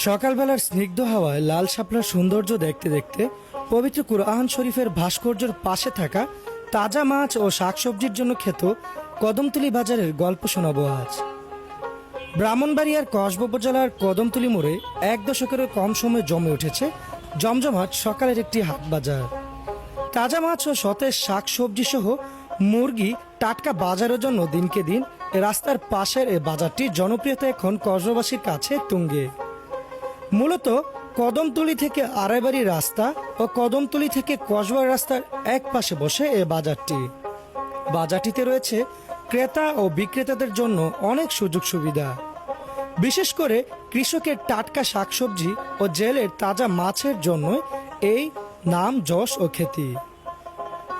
সকালবেলার স্নিগ্ধ হাওয়ায় লাল শাপলার সৌন্দর্য দেখতে দেখতে পবিত্র কুরআন শরীফের ভাস্কর্যের পাশে থাকা তাজা মাছ ও শাকসবজির জন্য খ্যাত কদমতলী বাজারের গল্প শোনাবো আজ। ব্রাহ্মণবাড়িয়ার কসবা উপজেলার কদমতলী মোড়ে ১ দশকেরও কম সময়ে জমে উঠেছে জমজমাট সকালের একটি হাট বাজার। তাজা মাছ ও সতেজ শাকসবজি সহ মুরগি টাটকা বাজারের জন্য দিনকে দিন রাস্তার পাশের এই বাজারটির জনপ্রিয়তা এখন কসবাবাসীর কাছে তুঙ্গে। মূলত কদমতলী থেকে আড়াইবাড়ি রাস্তা ও কদমতলী থেকে কসবার রাস্তার এক পাশে বসে এ বাজারটিতে রয়েছে ক্রেতা ও বিক্রেতাদের জন্য অনেক সুযোগ সুবিধা। বিশেষ করে কৃষকের টাটকা শাকসবজি ও জেলের তাজা মাছের জন্য এই নাম যশ ও খ্যাতি।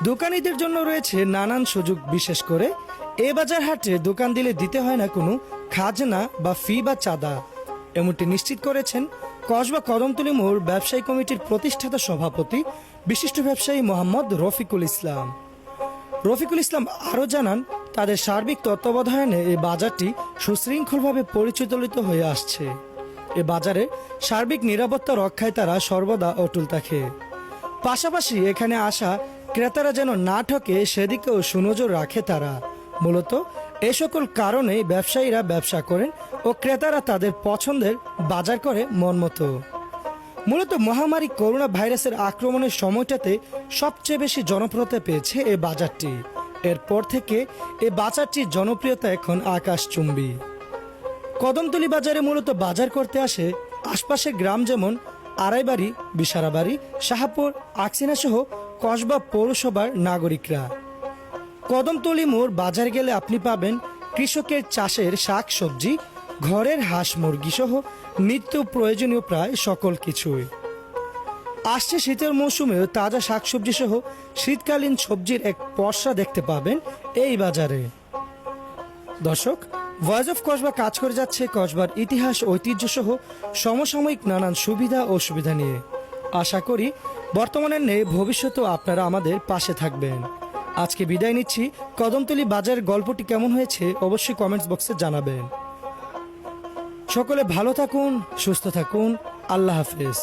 দোকানীদের জন্য রয়েছে নানান সুযোগ। বিশেষ করে এ বাজার হাটে দোকান দিলে দিতে হয় না কোনো খাজনা বা ফি বা চাঁদা, এমনটি নিশ্চিত করেছেন কসবা কদমতলী মোড় ব্যবসায়ী কমিটির প্রতিষ্ঠাতা সভাপতি বিশিষ্ট ব্যবসায়ী মোহাম্মদ রফিকুল ইসলাম। রফিকুল ইসলাম আরও জানান, তাদের সার্বিক তত্ত্বাবধানে এই বাজারটি সুশৃঙ্খলভাবে পরিচালিত হয়ে আসছে। এ বাজারে সার্বিক নিরাপত্তা রক্ষায় তারা সর্বদা অটুল থাকে। পাশাপাশি এখানে আসা ক্রেতারা যেন না ঠকে সেদিকেও সুনজর রাখে তারা। মূলত এ সকল কারণে ব্যবসায়ীরা ব্যবসা করেন ও ক্রেতারা তাদের পছন্দের বাজার করে মন মতো। মূলত মহামারী করোনা ভাইরাসের আক্রমণের সময়টাতে সবচেয়ে বেশি জনপ্রিয়তা পেয়েছে এই বাজারটি। এরপর থেকে এই বাজারটির জনপ্রিয়তা এখন আকাশচুম্বী। কদমতলী বাজারে মূলত বাজার করতে আসে আশপাশের গ্রাম যেমন আড়াইবাড়ি, বিশারাবাড়ি, শাহপুর, আকসিনা সহ কসবা পৌরসভার নাগরিকরা। কদমতলী মোড় বাজার গেলে আপনি পাবেন কৃষকের চাষের শাকসবজি, ঘরের হাঁস মুরগি সহ নিত্য প্রয়োজনীয় প্রায় সকল কিছুই। আসছে শীতের মৌসুমেও তাজা শাকসবজি সহ শীতকালীন সবজির এক পসরা দেখতে পাবেন এই বাজারে। দর্শক, ভয়েস অফ কসবা কাজ করে যাচ্ছে কসবার ইতিহাস, ঐতিহ্য সহ সমসাময়িক নানান সুবিধা ও সুবিধা নিয়ে। আশা করি বর্তমানের নেই ভবিষ্যতেও আপনারা আমাদের পাশে থাকবেন। আজকে বিদায় নিচ্ছি। কদমতলী বাজারের গল্পটি কেমন হয়েছে অবশ্যই কমেন্টস বক্সে জানাবেন। সকলে ভালো থাকুন, সুস্থ থাকুন। আল্লাহ হাফেজ।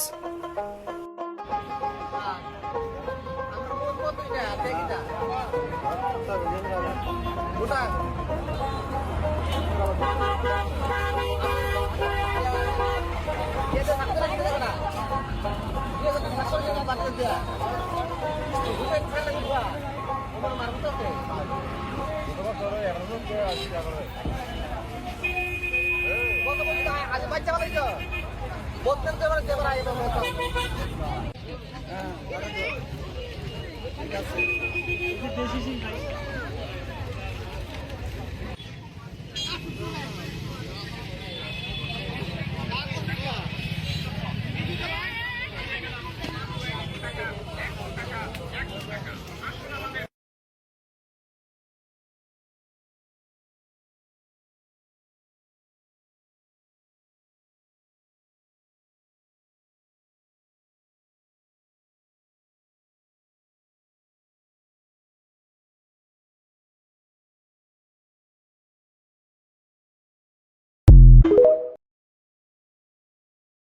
ঠিক আছে।